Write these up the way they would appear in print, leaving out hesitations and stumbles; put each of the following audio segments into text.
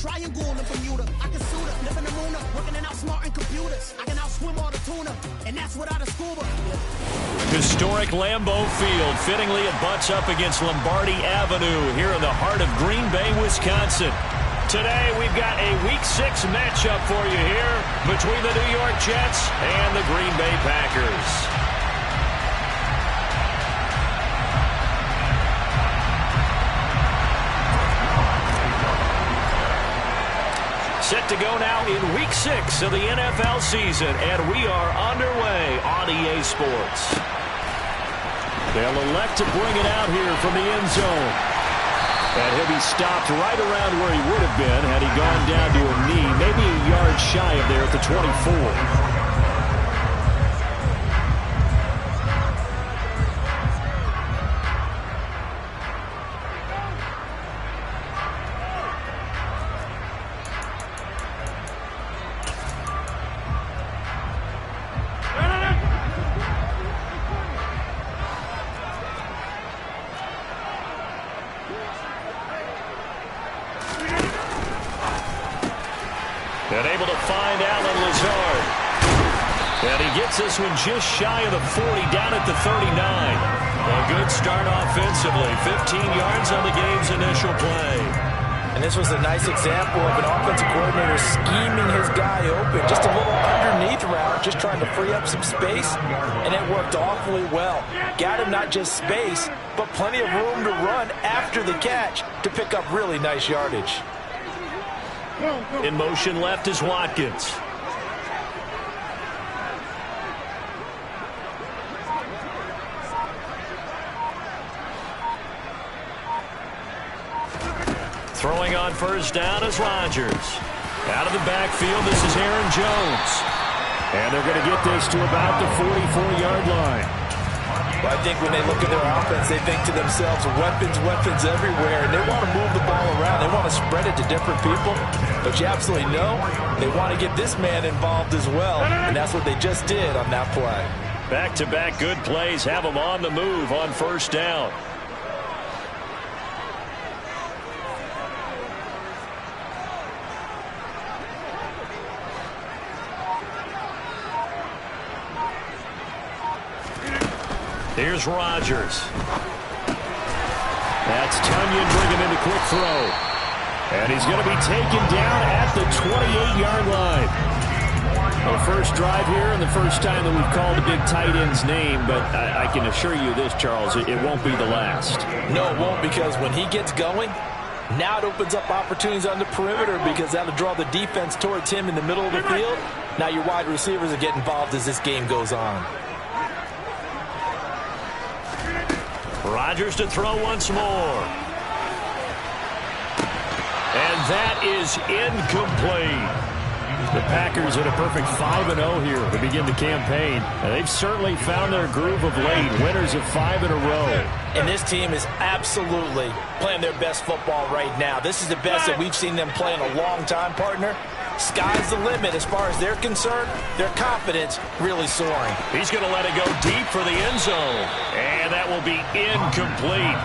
triangle in Bermuda. I can suit her, live in the moon, working and outsmarting computers. I can outswim all the tuna, and that's without a scuba. Historic Lambeau Field. Fittingly, it butts up against Lombardi Avenue here in the heart of Green Bay, Wisconsin. Today, we've got a Week 6 matchup for you here between the New York Jets and the Green Bay Packers. Set to go now in Week 6 of the NFL season, and we are underway on EA Sports. They'll elect to bring it out here from the end zone. And he'll be stopped right around where he would have been had he gone down to a knee, maybe a yard shy of there at the 24. And able to find Allen Lazard. And he gets this one just shy of the 40, down at the 39. A good start offensively. 15 yards on the game's initial play. And this was a nice example of an offensive coordinator scheming his guy open. Just a little underneath route, just trying to free up some space. And it worked awfully well. Got him not just space, but plenty of room to run after the catch to pick up really nice yardage. In motion left is Watkins. Throwing on first down is Rodgers. Out of the backfield, this is Aaron Jones. And they're going to get this to about the 44-yard line. Well, I think when they look at their offense, they think to themselves, weapons everywhere, and they want to move the ball around. They want to spread it to different people. But you absolutely know they want to get this man involved as well, and that's what they just did on that play. Back-to-back good plays have them on the move on first down. Here's Rodgers. That's Tunyon bringing him into quick throw. And he's going to be taken down at the 28-yard line. The first drive here and the first time that we've called a big tight end's name, but I can assure you this, Charles, it won't be the last. No, it won't, because when he gets going, now it opens up opportunities on the perimeter because that'll draw the defense towards him in the middle of the field. Now your wide receivers will get involved as this game goes on. Rodgers to throw once more. And that is incomplete. The Packers at a perfect 5-0 here to begin the campaign. And they've certainly found their groove of late. Winners of 5 in a row. And this team is absolutely playing their best football right now. This is the best that we've seen them play in a long time, partner. Sky's the limit as far as they're concerned. Their confidence really soaring. He's going to let it go deep for the end zone. And that will be incomplete.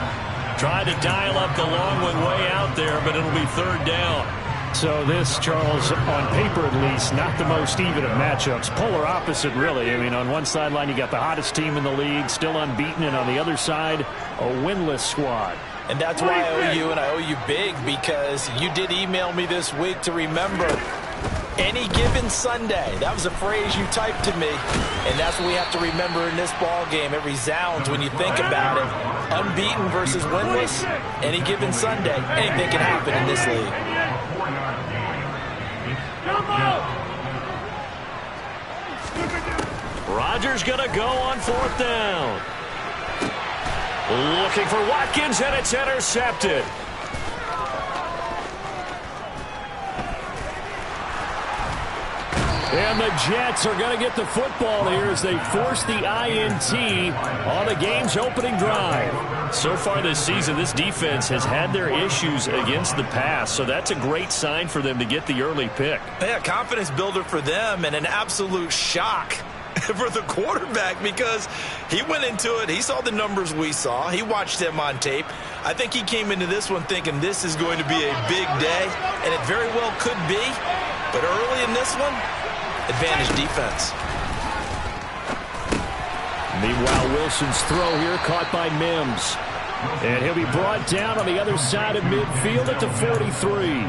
Trying to dial up the long one way out there, but it'll be third down. So this, Charles, on paper at least, not the most even of matchups. Polar opposite, really. I mean, on one sideline, you got the hottest team in the league, still unbeaten, and on the other side, a winless squad. And that's why I owe you, and I owe you big, because you did email me this week to remember any given Sunday. That was a phrase you typed to me, and that's what we have to remember in this ball game. It resounds when you think about it. Unbeaten versus winless, any given Sunday. Anything can happen in this league. Rodgers going to go on fourth down. Looking for Watkins, and it's intercepted. And the Jets are going to get the football here as they force the INT on the game's opening drive. So far this season, this defense has had their issues against the pass, so that's a great sign for them to get the early pick. Yeah, confidence builder for them, and an absolute shock for the quarterback because he went into it. He saw the numbers we saw. He watched them on tape. I think he came into this one thinking this is going to be a big day, and it very well could be. But early in this one, advantage defense. Meanwhile, Wilson's throw here caught by Mims. And he'll be brought down on the other side of midfield at the 43.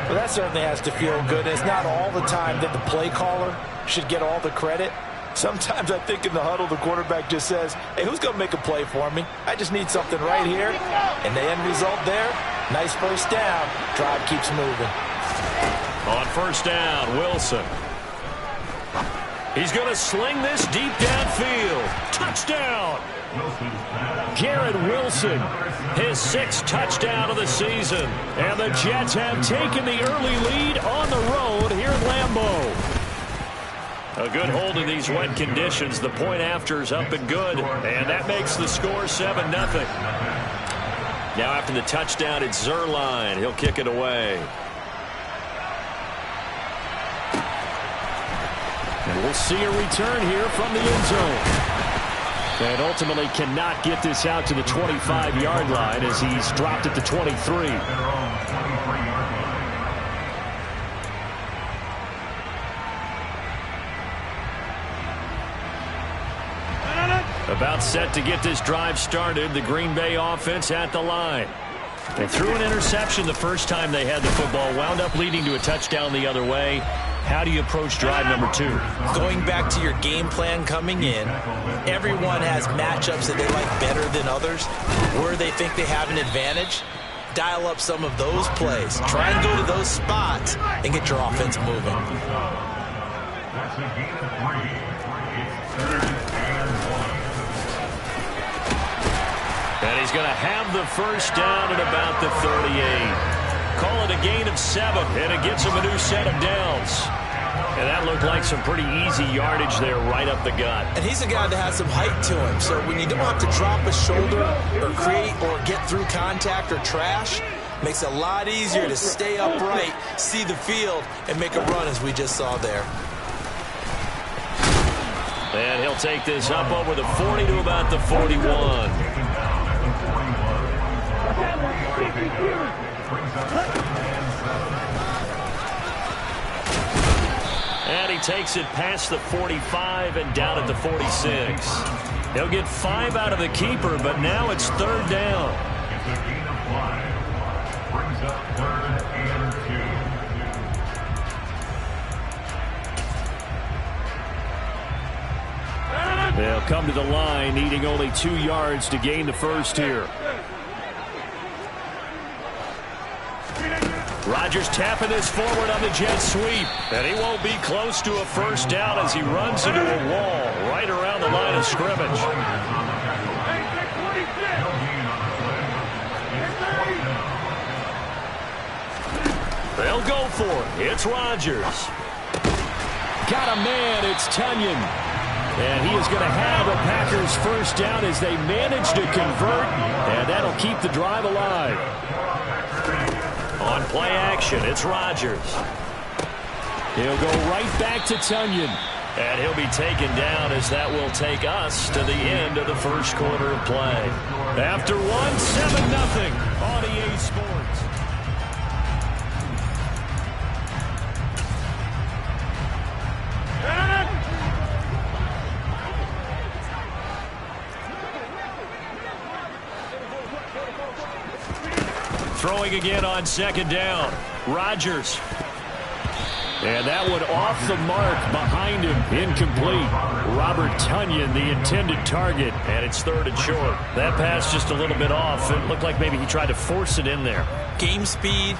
Well, that certainly has to feel good. It's not all the time that the play caller should get all the credit. Sometimes I think in the huddle, the quarterback just says, hey, who's going to make a play for me? I just need something right here. And the end result there, nice first down. Drive keeps moving. On first down, Wilson. He's going to sling this deep downfield. Touchdown! Garrett Wilson, his 6th touchdown of the season. And the Jets have taken the early lead on the road here at Lambeau. A good hold in these wet conditions. The point after is up and good. And that makes the score 7-0. Now after the touchdown, it's Zuerlein. He'll kick it away. And we'll see a return here from the end zone. And ultimately cannot get this out to the 25-yard line as he's dropped at the 23. About set to get this drive started. The Green Bay offense at the line. They threw an interception the first time they had the football. Wound up leading to a touchdown the other way. How do you approach drive number 2? Going back to your game plan coming in, everyone has matchups that they like better than others. Where they think they have an advantage, dial up some of those plays. Try and go to those spots and get your offense moving. And he's going to have the first down at about the 38. Call it a gain of 7, and it gets him a new set of downs. And that looked like some pretty easy yardage there right up the gut. And he's a guy that has some height to him, so when you don't have to drop a shoulder or create or get through contact or trash, makes it a lot easier to stay upright, see the field, and make a run as we just saw there. And he'll take this up over the 40 to about the 41. And he takes it past the 45 and down at the 46. He'll get 5 out of the keeper, but now it's 3rd down. They'll come to the line, needing only 2 yards to gain the first here. Rodgers tapping this forward on the jet sweep. And he won't be close to a first down as he runs into a wall right around the line of scrimmage. They'll go for it. It's Rodgers. Got a man. It's Tonyan. And he is going to have the Packers first down as they manage to convert. And that'll keep the drive alive. On play action, it's Rodgers. He'll go right back to Tonyan. And he'll be taken down as that will take us to the end of the first quarter of play. After 1, 7-0 on EA Sports. Throwing again on 2nd down. Rodgers. And that one off the mark behind him. Incomplete. Robert Tonyan, the intended target. And it's 3rd and short. That pass just a little bit off. It looked like maybe he tried to force it in there. Game speed,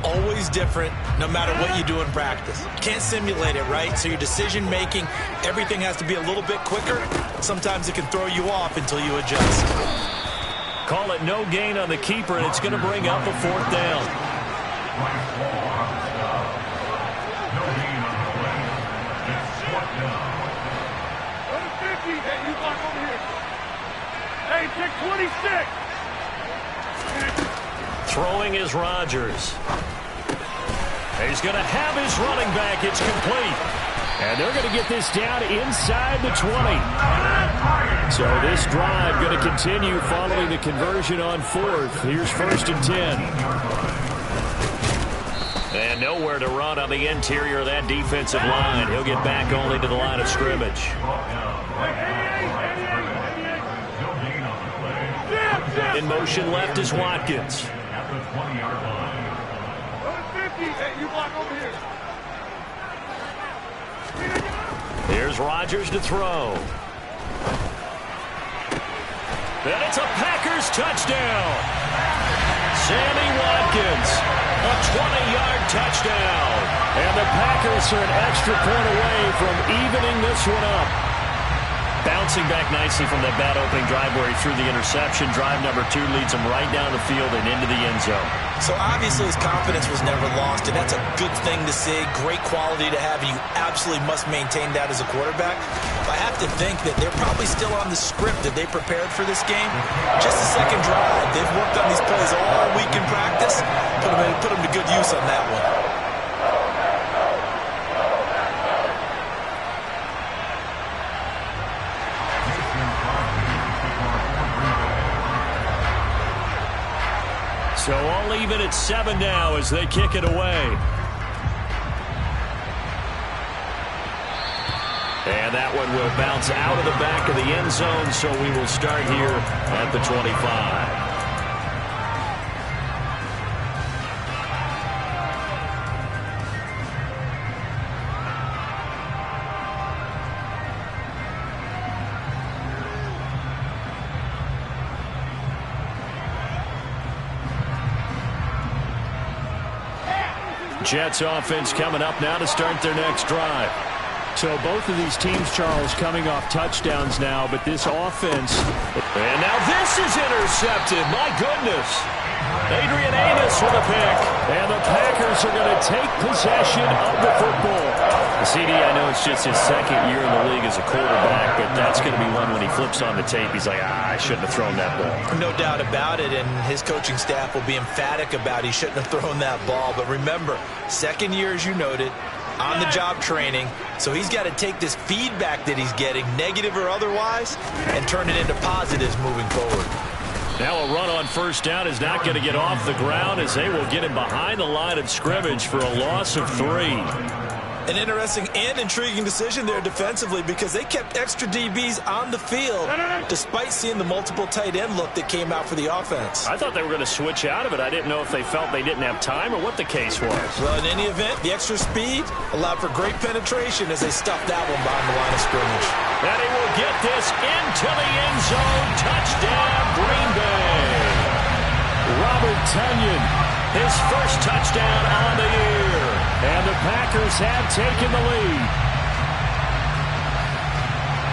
always different, no matter what you do in practice. Can't simulate it, right? So your decision making, everything has to be a little bit quicker. Sometimes it can throw you off until you adjust. Call it no gain on the keeper, and it's going to bring up a 4th down. Hey, pick 26. Throwing is Rodgers. He's going to have his running back. It's complete. And they're going to get this down inside the 20. So this drive going to continue following the conversion on fourth. Here's 1st and 10. And nowhere to run on the interior of that defensive line. He'll get back only to the line of scrimmage. In motion left is Watkins. Here's Rodgers to throw. And it's a Packers touchdown. Sammy Watkins, a 20-yard touchdown. And the Packers are an extra point away from evening this one up. Bouncing back nicely from that bad opening drive where he threw the interception. Drive number 2 leads him right down the field and into the end zone. So obviously his confidence was never lost, and that's a good thing to see. Great quality to have, and you absolutely must maintain that as a quarterback. But I have to think that they're probably still on the script that they prepared for this game. Just the second drive. They've worked on these plays all week in practice. Put them to good use on that one. So all even at 7 now as they kick it away. And that one will bounce out of the back of the end zone, so we will start here at the 25. Jets offense coming up now to start their next drive. So both of these teams, Charles, coming off touchdowns now, but this offense. And now this is intercepted. My goodness. Adrian Amos with a pick. And the Packers are going to take possession of the football. CD, I know it's just his second year in the league as a quarterback, but that's going to be one when he flips on the tape. He's like, I shouldn't have thrown that ball. No doubt about it, and his coaching staff will be emphatic about he shouldn't have thrown that ball. But remember, second year, as you noted, on-the-job training, so he's got to take this feedback that he's getting, negative or otherwise, and turn it into positives moving forward. Now a run on first down is not going to get off the ground as they will get him behind the line of scrimmage for a loss of 3. An interesting and intriguing decision there defensively because they kept extra DBs on the field despite seeing the multiple tight end look that came out for the offense. I thought they were going to switch out of it. I didn't know if they felt they didn't have time or what the case was. Well, in any event, the extra speed allowed for great penetration as they stuffed that one behind the line of scrimmage. And he will get this into the end zone. Touchdown, Green Bay. Robert Tonyan, his first touchdown on the year. And the Packers have taken the lead.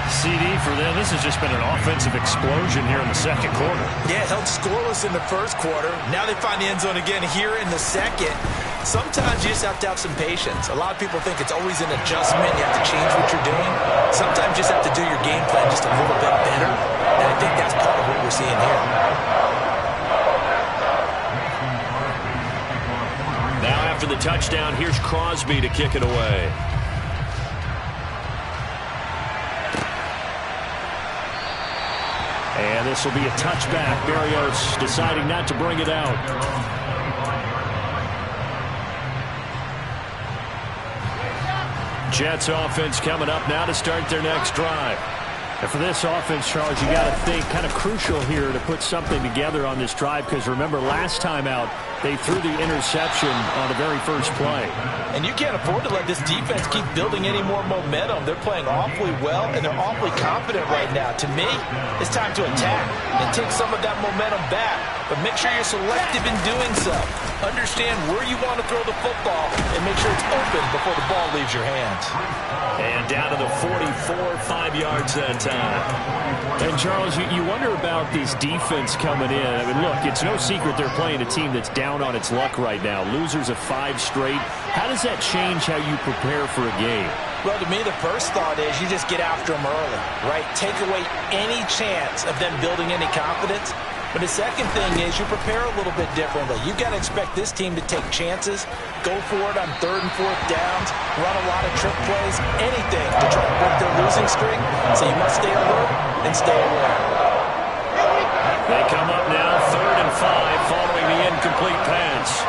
CD for them, this has just been an offensive explosion here in the second quarter. Yeah, held scoreless in the first quarter. Now they find the end zone again here in the second. Sometimes you just have to have some patience. A lot of people think it's always an adjustment. You have to change what you're doing. Sometimes you just have to do your game plan just a little bit better. And I think that's part of what we're seeing here. Now after the touchdown, here's Crosby to kick it away. And this will be a touchback. Berrios deciding not to bring it out. Jets offense coming up now to start their next drive. And for this offense, Charles, you got to think kind of crucial here to put something together on this drive because remember last time out they threw the interception on the very first play. And you can't afford to let this defense keep building any more momentum. They're playing awfully well and they're awfully confident right now. To me, it's time to attack and take some of that momentum back. But make sure you're selective in doing so. Understand where you want to throw the football and make sure it's open before the ball leaves your hands. And down to the 44, 5 yards that time. And Charles, you wonder about this defense coming in. I mean, look, it's no secret they're playing a team that's down on its luck right now. Losers of 5 straight. How does that change how you prepare for a game? Well, to me, the first thought is you just get after them early, right? Take away any chance of them building any confidence. But the second thing is you prepare a little bit differently. You've got to expect this team to take chances, go for it on 3rd and 4th downs, run a lot of trick plays, anything to try to break their losing streak. So you must stay alert and stay aware. They come up now 3rd and 5 following the incomplete pass.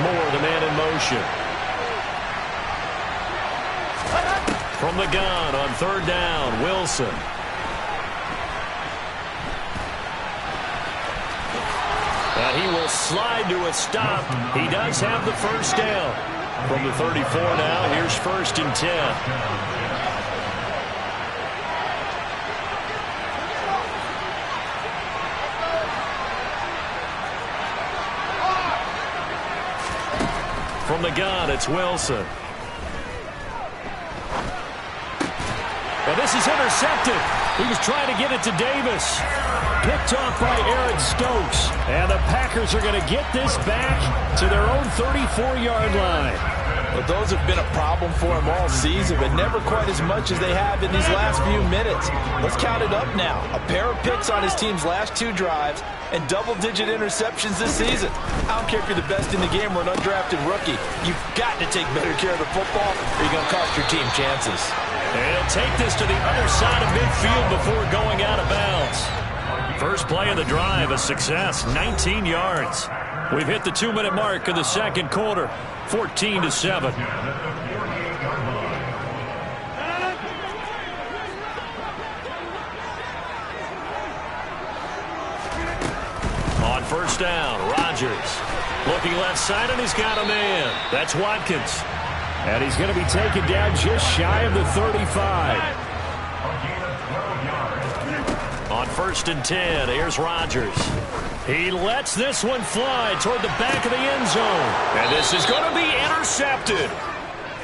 Moore, the man in motion. From the gun on 3rd down, Wilson. And he will slide to a stop. He does have the first down. From the 34 now, here's 1st and 10. From the gun, it's Wilson. And this is intercepted. He was trying to get it to Davis. Picked off by Aaron Stokes. And the Packers are going to get this back to their own 34-yard line. But those have been a problem for him all season, but never quite as much as they have in these last few minutes. Let's count it up now. A pair of picks on his team's last 2 drives and double-digit interceptions this season. I don't care if you're the best in the game or an undrafted rookie. You've got to take better care of the football or you're going to cost your team chances. And he'll take this to the other side of midfield before going out of bounds. First play of the drive, a success, 19 yards. We've hit the 2-minute mark of the second quarter, 14-7. On 1st down, Rodgers. Looking left side, and he's got a man. That's Watkins. And he's going to be taken down just shy of the 35. On 1st and 10, here's Rodgers. He lets this one fly toward the back of the end zone. And this is going to be intercepted.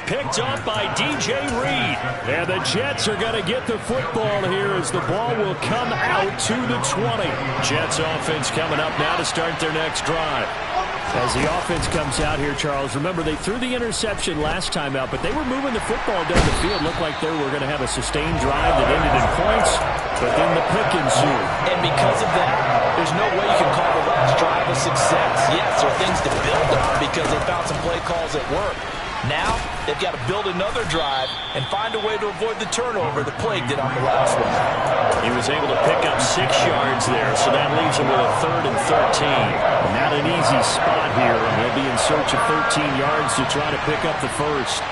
Picked up by D.J. Reed. And the Jets are going to get the football here as the ball will come out to the 20. Jets offense coming up now to start their next drive. As the offense comes out here, Charles, remember they threw the interception last time out, but they were moving the football down the field. Looked like they were going to have a sustained drive that ended in points, but then the pick ensued. And because of that, there's no way you can call the last drive a success. Yes, there are things to build on because they found some play calls at work. Now, they've got to build another drive and find a way to avoid the turnover that plagued it on the last one. He was able to pick up 6 yards there, so that leaves him with a 3rd and 13. Not an easy spot here, and he'll be in search of 13 yards to try to pick up the first.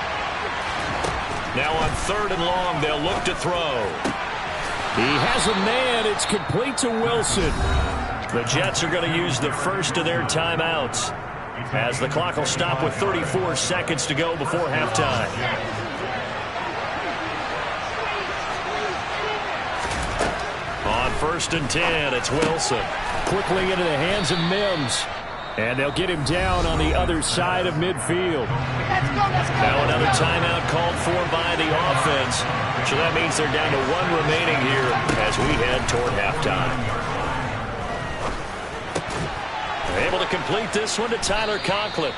Now on 3rd and long, they'll look to throw. He has a man. It's complete to Wilson. The Jets are going to use the first of their timeouts, as the clock will stop with 34 seconds to go before halftime. On 1st and 10, it's Wilson. Quickly into the hands of Mims. And they'll get him down on the other side of midfield. Now another timeout called for by the offense. So that means they're down to 1 remaining here as we head toward halftime. Able to complete this one to Tyler Conklin.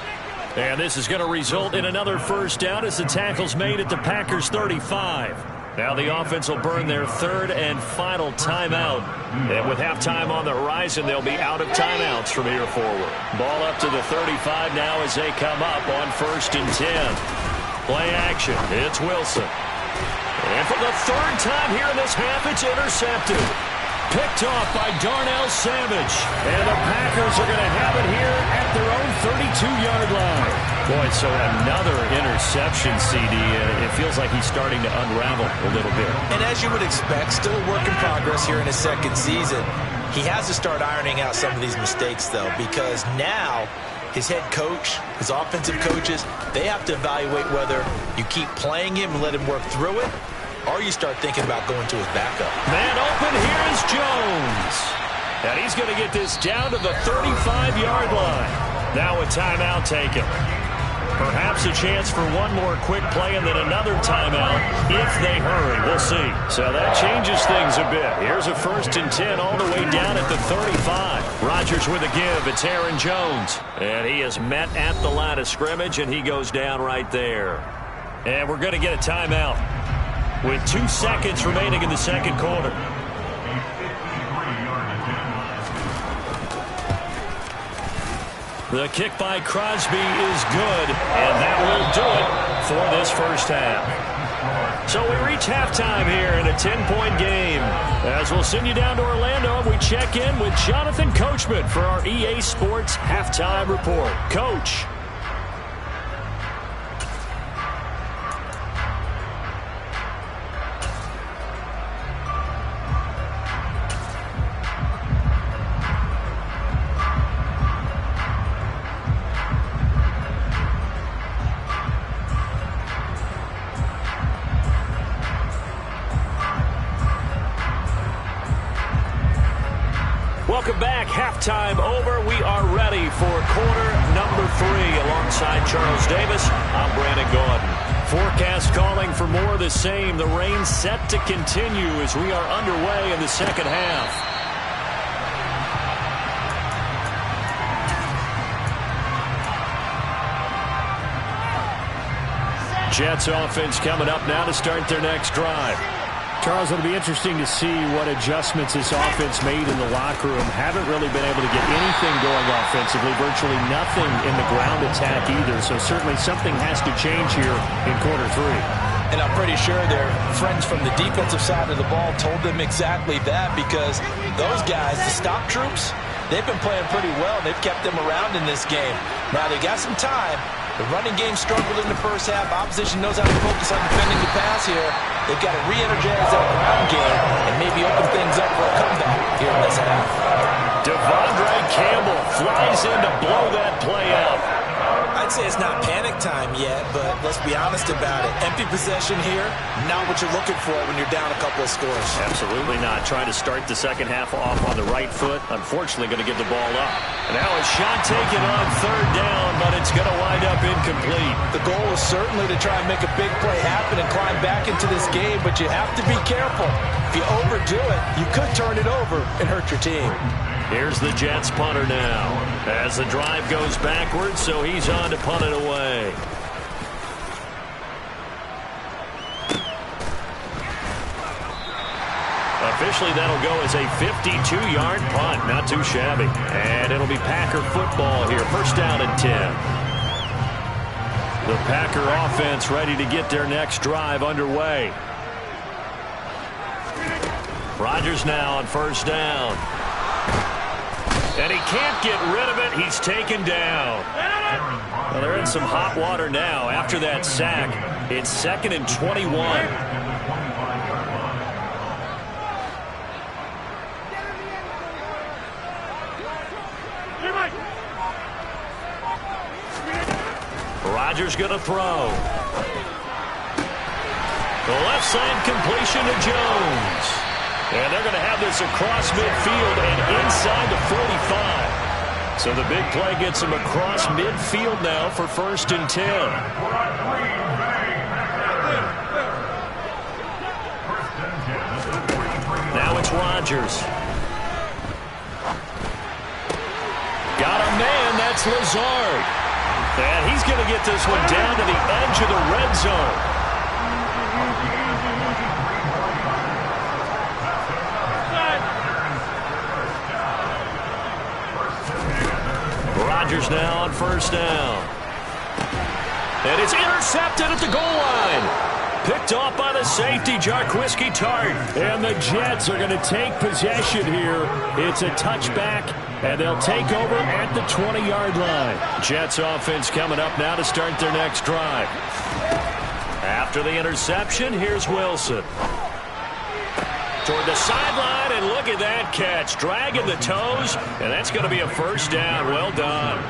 And this is going to result in another first down as the tackle's made at the Packers' 35. Now the offense will burn their 3rd and final timeout. And with halftime on the horizon, they'll be out of timeouts from here forward. Ball up to the 35 now as they come up on 1st and 10. Play action. It's Wilson. And for the 3rd time here in this half, it's intercepted. Picked off by Darnell Savage. And the Packers are going to have it here at their own 32-yard line. Boy, so another interception, CD. It feels like he's starting to unravel a little bit. And as you would expect, still a work in progress here in his 2nd season. He has to start ironing out some of these mistakes, though, because now his head coach, his offensive coaches, they have to evaluate whether you keep playing him and let him work through it, or you start thinking about going to his backup. Man open, here is Jones. And he's going to get this down to the 35-yard line. Now a timeout taken. Perhaps a chance for one more quick play and then another timeout if they hurry. We'll see. So that changes things a bit. Here's a 1st and 10 all the way down at the 35. Rodgers with a give. It's Aaron Jones. And he is met at the line of scrimmage, and he goes down right there. And we're going to get a timeout with 2 seconds remaining in the second quarter. The kick by Crosby is good, and that will do it for this first half. So we reach halftime here in a 10-point game. As we'll send you down to Orlando, we check in with Jonathan Coachman for our EA Sports Halftime Report. Coach. Welcome back. Halftime over. We are ready for quarter number 3. Alongside Charles Davis, I'm Brandon Gaudin. Forecast calling for more of the same. The rain set to continue as we are underway in the second half. Jets offense coming up now to start their next drive. Charles, it'll be interesting to see what adjustments this offense made in the locker room. Haven't really been able to get anything going offensively, virtually nothing in the ground attack either. So certainly something has to change here in quarter 3. And I'm pretty sure their friends from the defensive side of the ball told them exactly that, because those guys, the stop troops, they've been playing pretty well. They've kept them around in this game. Now they got some time. The running game struggled in the first half. Opposition knows how to focus on defending the pass here. They've got to re-energize that ground game and maybe open things up for a comeback here in this half. Devondre Campbell flies in to blow that play out. I'd say it's not panic time yet, but let's be honest about it. Empty possession here, not what you're looking for when you're down a couple of scores. Absolutely not. Trying to start the second half off on the right foot. Unfortunately, going to give the ball up. And now a shot taken on third down, but it's going to wind up incomplete. The goal is certainly to try and make a big play happen and climb back into this game, but you have to be careful. If you overdo it, you could turn it over and hurt your team. Here's the Jets punter now as the drive goes backwards, so he's on to punt it away. Officially, that'll go as a 52-yard punt. Not too shabby. And it'll be Packer football here. First down and 10. The Packer offense ready to get their next drive underway. Rodgers now on first down. And he can't get rid of it. He's taken down. Well, they're in some hot water now after that sack. It's 2nd and 21. Rodgers going to throw. The left side completion to Jones. And they're going to have this across midfield and inside the 45. So the big play gets them across midfield now for 1st and 10. Now it's Rodgers. Got a man, that's Lazard. And he's going to get this one down to the edge of the red zone. Rodgers now on first down. And it's intercepted at the goal line. Picked off by the safety, Jarquiski Tart. And the Jets are going to take possession here. It's a touchback, and they'll take over at the 20-yard line. Jets offense coming up now to start their next drive. After the interception, here's Wilson. Toward the sideline, and look at that catch. Dragging the toes, and that's going to be a first down. Well done.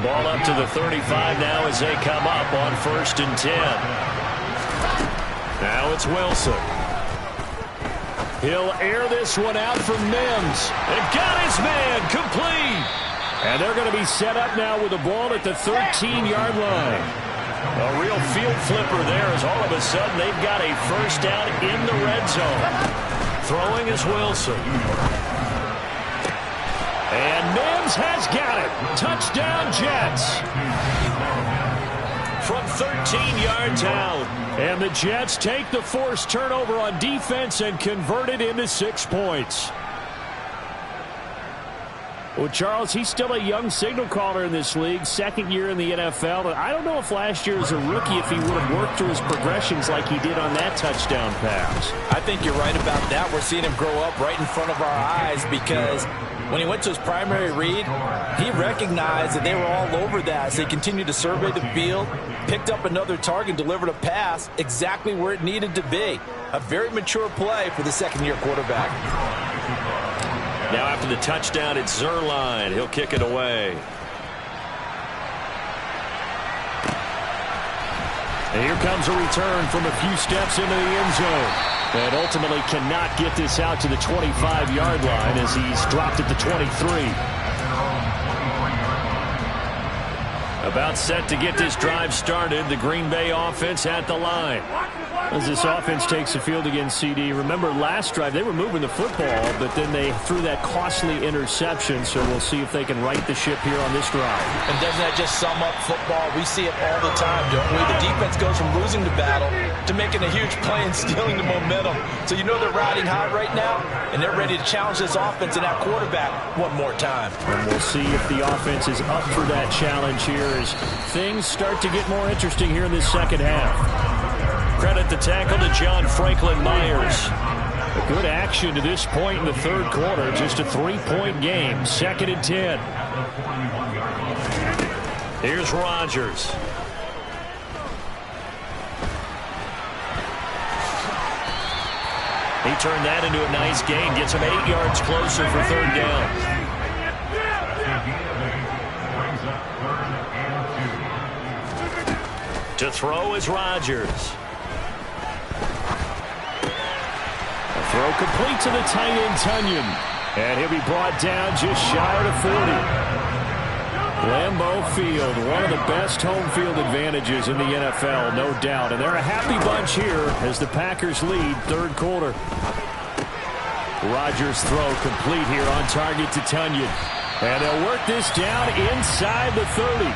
Ball up to the 35 now as they come up on 1st and 10. Now it's Wilson. He'll air this one out for Mims. And got his man complete. And they're going to be set up now with the ball at the 13-yard line. A real field flipper there as all of a sudden they've got a first down in the red zone. Throwing is Wilson. And Mims has got it. Touchdown, Jets. From 13 yards out. And the Jets take the forced turnover on defense and convert it into 6 points. Well, Charles, he's still a young signal caller in this league, second year in the NFL. And I don't know if last year as a rookie if he would have worked through his progressions like he did on that touchdown pass. I think you're right about that. We're seeing him grow up right in front of our eyes because when he went to his primary read, he recognized that they were all over that. So he continued to survey the field, picked up another target, delivered a pass exactly where it needed to be. A very mature play for the second-year quarterback. Now after the touchdown, it's Zuerlein. He'll kick it away. And here comes a return from a few steps into the end zone. And ultimately cannot get this out to the 25-yard line as he's dropped at the 23. About set to get this drive started. The Green Bay offense at the line. As this offense takes the field against CD, remember last drive they were moving the football, but then they threw that costly interception, so we'll see if they can right the ship here on this drive. And doesn't that just sum up football? We see it all the time, don't we? The defense goes from losing the battle to making a huge play and stealing the momentum. So you know they're riding high right now, and they're ready to challenge this offense and that quarterback one more time. And we'll see if the offense is up for that challenge here as things start to get more interesting here in this second half. Credit the tackle to John Franklin Myers. A good action to this point in the third quarter. Just a 3-point game. 2nd and 10. Here's Rodgers. He turned that into a nice gain. Gets him 8 yards closer for third down. To throw is Rodgers. Throw complete to the tight end, Tonyan. And he'll be brought down just shy of the 40. Lambeau Field, one of the best home field advantages in the NFL, no doubt. And they're a happy bunch here as the Packers lead third quarter. Rodgers' throw complete here on target to Tonyan. And they'll work this down inside the 30.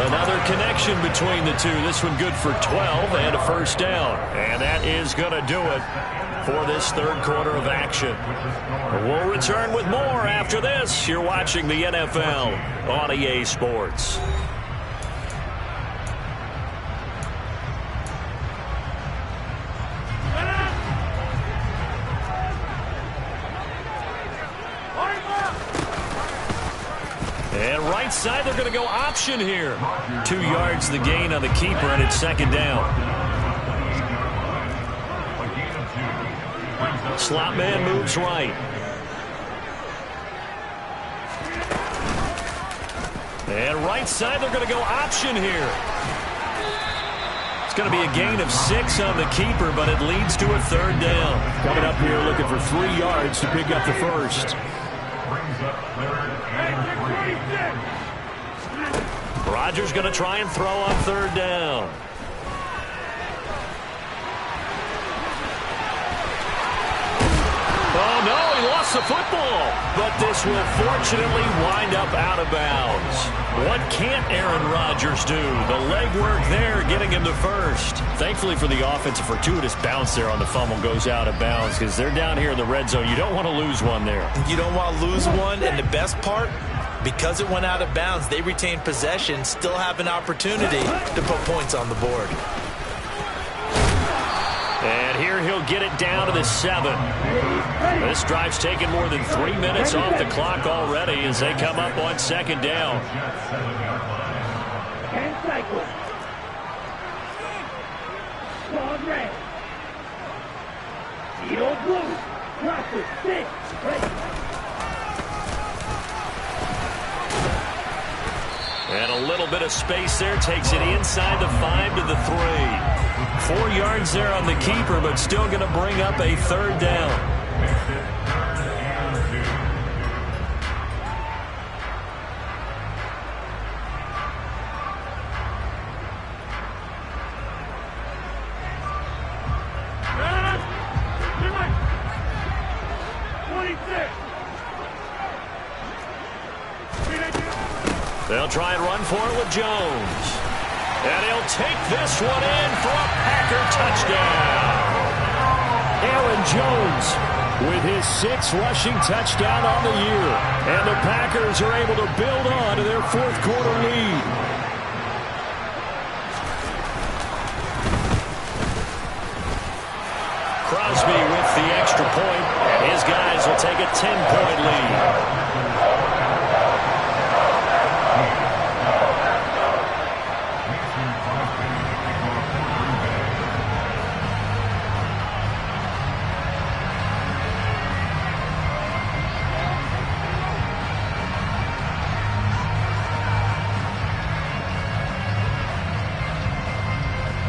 Another connection between the two. This one good for 12 and a first down. And that is going to do it for this third quarter of action. We'll return with more after this. You're watching the NFL on EA Sports. And right side, they're going to go option here. 2 yards the gain on the keeper, and it's second down. Slot man moves right. And right side, they're going to go option here. It's going to be a gain of 6 on the keeper, but it leads to a third down. Coming up here looking for 3 yards to pick up the first. Rodgers going to try and throw on third down. Oh, no, he lost the football. But this will fortunately wind up out of bounds. What can't Aaron Rodgers do? The legwork there getting him to first. Thankfully for the offense, a fortuitous bounce there on the fumble goes out of bounds because they're down here in the red zone. You don't want to lose one there. You don't want to lose one, and the best part, because it went out of bounds, they retain possession, still have an opportunity to put points on the board. And here he'll get it down to the 7. This drive's taken more than 3 minutes off the clock already as they come up on second down. And cycle. Squad red. Zero blue. Process 6. Ready. And a little bit of space there takes it inside the 5 to the 3. 4 yards there on the keeper, but still going to bring up a third down. They'll try and run for it with Jones. And he'll take this one in for a Packer touchdown. Aaron Jones with his 6th rushing touchdown on the year. And the Packers are able to build on to their fourth quarter lead. Crosby with the extra point. His guys will take a 10-point lead.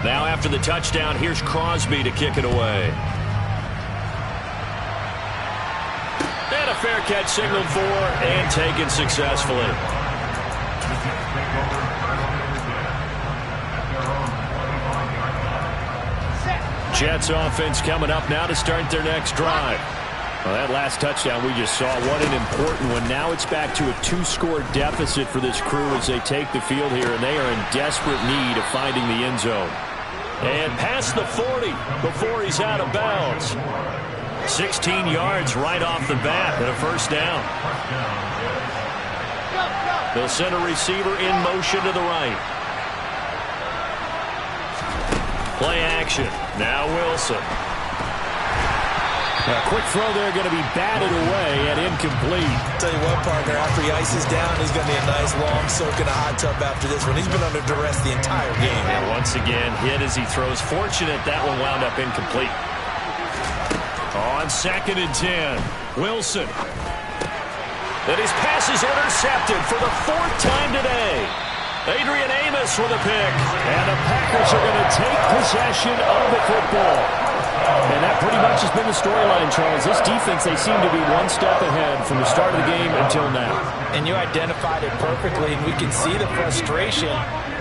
Now after the touchdown, here's Crosby to kick it away. And a fair catch signaled for and taken successfully. Jets offense coming up now to start their next drive. Well, that last touchdown we just saw, what an important one. Now it's back to a 2-score deficit for this crew as they take the field here, and they are in desperate need of finding the end zone. And past the 40 before he's out of bounds. 16 yards right off the bat and a first down. They'll send a receiver in motion to the right. Play action. Now Wilson. A quick throw there, going to be batted away and incomplete. Tell you what, partner, after he ices down, he's going to be a nice long soak in a hot tub after this one. He's been under duress the entire game. And once again, hit as he throws. Fortunate that one wound up incomplete. On 2nd and 10, Wilson. And his pass is intercepted for the 4th time today. Adrian Amos with a pick. And the Packers are going to take possession of the football. And that pretty much has been the storyline, Charles. This defense, they seem to be one step ahead from the start of the game until now. And you identified it perfectly, and we can see the frustration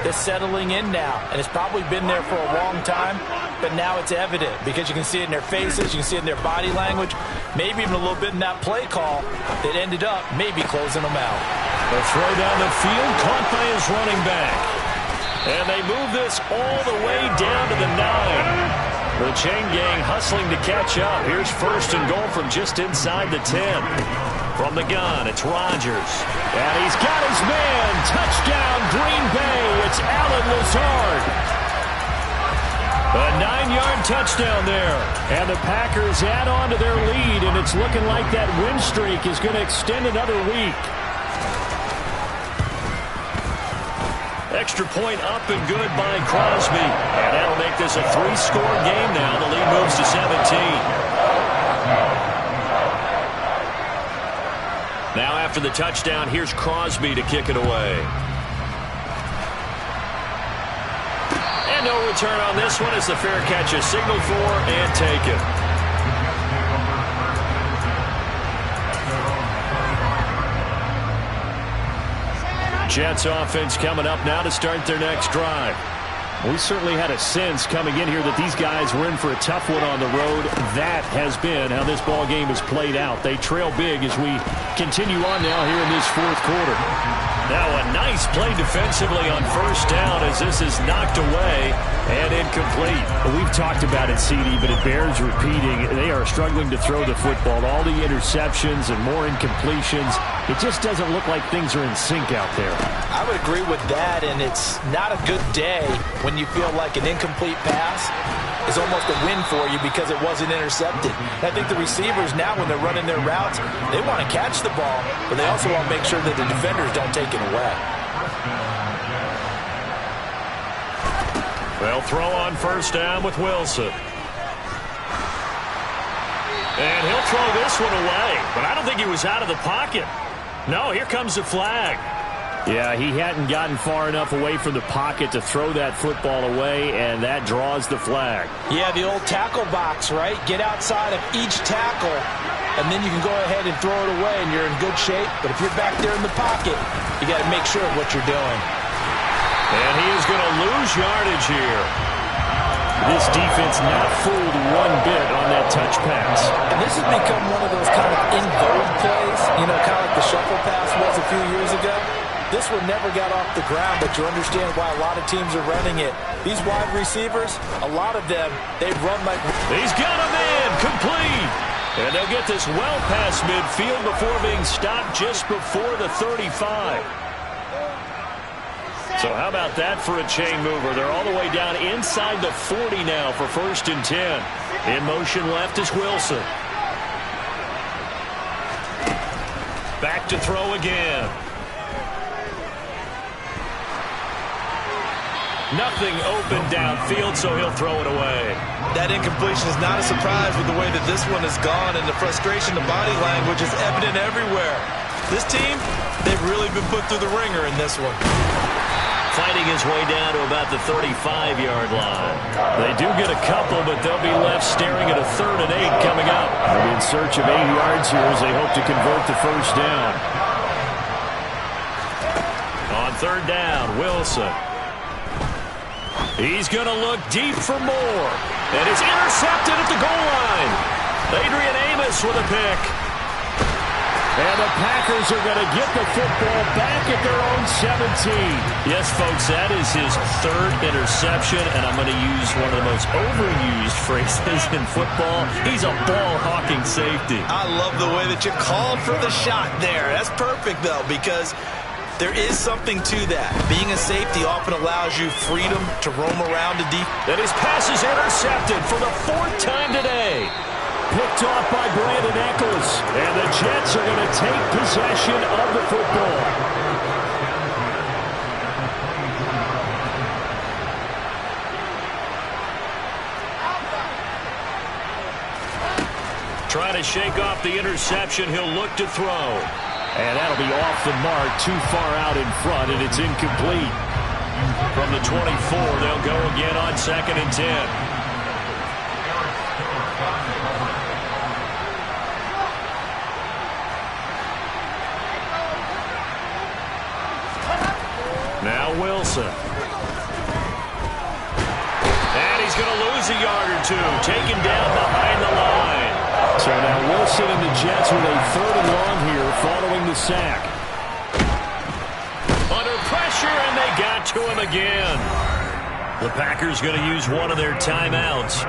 that's settling in now. And it's probably been there for a long time, but now it's evident because you can see it in their faces, you can see it in their body language, maybe even a little bit in that play call that ended up maybe closing them out. The throw down the field, caught by his running back. And they move this all the way down to the 9. The chain gang hustling to catch up. Here's 1st and goal from just inside the 10. From the gun, it's Rodgers. And he's got his man. Touchdown, Green Bay. It's Allen Lazard. A 9-yard touchdown there. And the Packers add on to their lead, and it's looking like that win streak is going to extend another week. Extra point up and good by Crosby. And that'll make this a 3-score game now. The lead moves to 17. Now after the touchdown, here's Crosby to kick it away. And no return on this one as the fair catch is signaled for and taken. Jets offense coming up now to start their next drive. We certainly had a sense coming in here that these guys were in for a tough one on the road. That has been how this ball game has played out. They trail big as we continue on now here in this 4th quarter. Now a nice play defensively on 1st down as this is knocked away and incomplete. We've talked about it, CD, but it bears repeating. They are struggling to throw the football. All the interceptions and more incompletions. It just doesn't look like things are in sync out there. I would agree with that, and it's not a good day when you feel like an incomplete pass is almost a win for you because it wasn't intercepted. I think the receivers now, when they're running their routes, they want to catch the ball, but they also want to make sure that the defenders don't take it away. They'll throw on 1st down with Wilson. And he'll throw this one away, but I don't think he was out of the pocket. No, here comes the flag. Yeah, he hadn't gotten far enough away from the pocket to throw that football away, and that draws the flag. Yeah, the old tackle box, right? Get outside of each tackle, and then you can go ahead and throw it away, and you're in good shape. But if you're back there in the pocket, you got to make sure of what you're doing. And he is going to lose yardage here. This defense not fooled one bit on that touch pass. And this has become one of those kind of in-vogue plays, you know, kind of like the shuffle pass was a few years ago. This one never got off the ground, but you understand why a lot of teams are running it. These wide receivers, a lot of them, they run like... He's got a man, complete. And they'll get this well past midfield before being stopped just before the 35. So how about that for a chain mover? They're all the way down inside the 40 now for 1st and 10. In motion left is Wilson. Back to throw again. Nothing open downfield, so he'll throw it away. That incompletion is not a surprise with the way that this one has gone, and the frustration, the body language is evident everywhere. This team, they've really been put through the ringer in this one. Fighting his way down to about the 35-yard line. They do get a couple, but they'll be left staring at a 3rd and 8 coming up. They'll be in search of 8 yards here as they hope to convert the first down. On 3rd down, Wilson. He's going to look deep for more. And it's intercepted at the goal line. Adrian Amos with a pick. And the Packers are going to get the football back at their own 17. Yes, folks, that is his 3rd interception, and I'm going to use one of the most overused phrases in football. He's a ball-hawking safety. I love the way that you called for the shot there. That's perfect, though, because there is something to that. Being a safety often allows you freedom to roam around the deep. And his pass is intercepted for the 4th time today. Picked off by Brandon Echols. And the Jets are going to take possession of the football. Trying to shake off the interception. He'll look to throw. And that'll be off the mark, too far out in front, and it's incomplete. From the 24, they'll go again on 2nd and 10. Now Wilson. And he's going to lose a yard or two. Taken down behind the line. So now Wilson and the Jets with a 3rd and long here following the sack. Under pressure, and they got to him again. The Packers going to use one of their timeouts.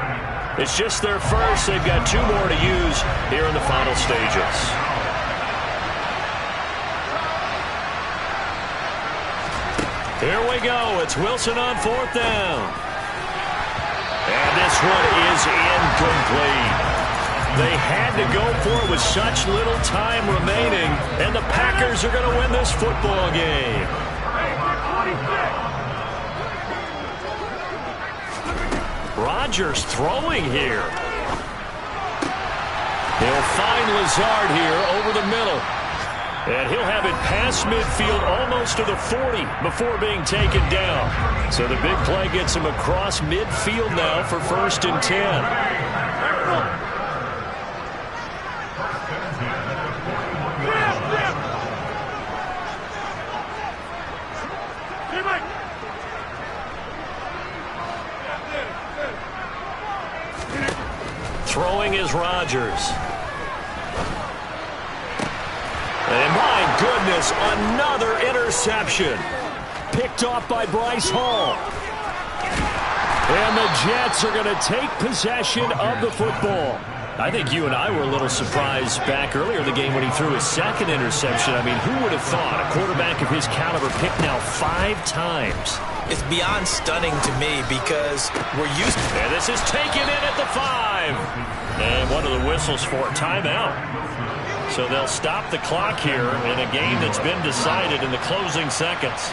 It's just their first. They've got 2 more to use here in the final stages. Here we go. It's Wilson on 4th down. And this one is incomplete. They had to go for it with such little time remaining, and the Packers are going to win this football game. Rodgers throwing here. He'll find Lazard here over the middle. And he'll have it past midfield almost to the 40 before being taken down. So the big play gets him across midfield now for 1st and 10. Throwing is Rodgers. And my goodness, another interception. Picked off by Bryce Hall. And the Jets are going to take possession of the football. I think you and I were a little surprised back earlier in the game when he threw his 2nd interception. I mean, who would have thought a quarterback of his caliber picked now 5 times? It's beyond stunning to me because we're used to... And this is taken in at the 5. And one of the whistles for timeout. So they'll stop the clock here in a game that's been decided in the closing seconds.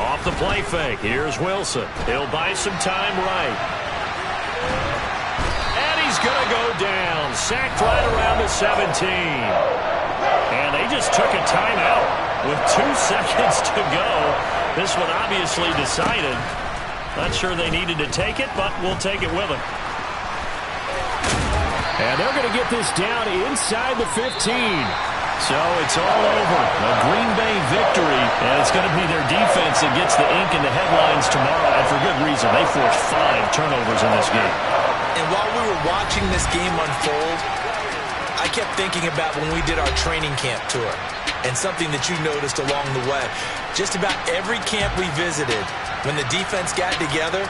Off the play fake. Here's Wilson. He'll buy some time right. And he's going to go down. Sacked right around the 17. And they just took a timeout with 2 seconds to go. This one obviously decided. Not sure they needed to take it, but we'll take it with them. And they're going to get this down inside the 15. So it's all over. A Green Bay victory. And it's going to be their defense that gets the ink in the headlines tomorrow. And for good reason. They forced 5 turnovers in this game. And while we were watching this game unfold, I kept thinking about when we did our training camp tour. And something that you noticed along the way. Just about every camp we visited, when the defense got together,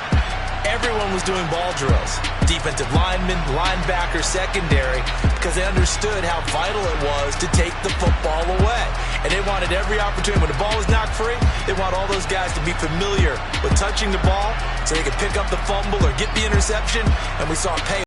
everyone was doing ball drills. Defensive linemen, linebackers, secondary, because they understood how vital it was to take the football away. And they wanted every opportunity. When the ball was knocked free, they want all those guys to be familiar with touching the ball so they could pick up the fumble or get the interception. And we saw it pay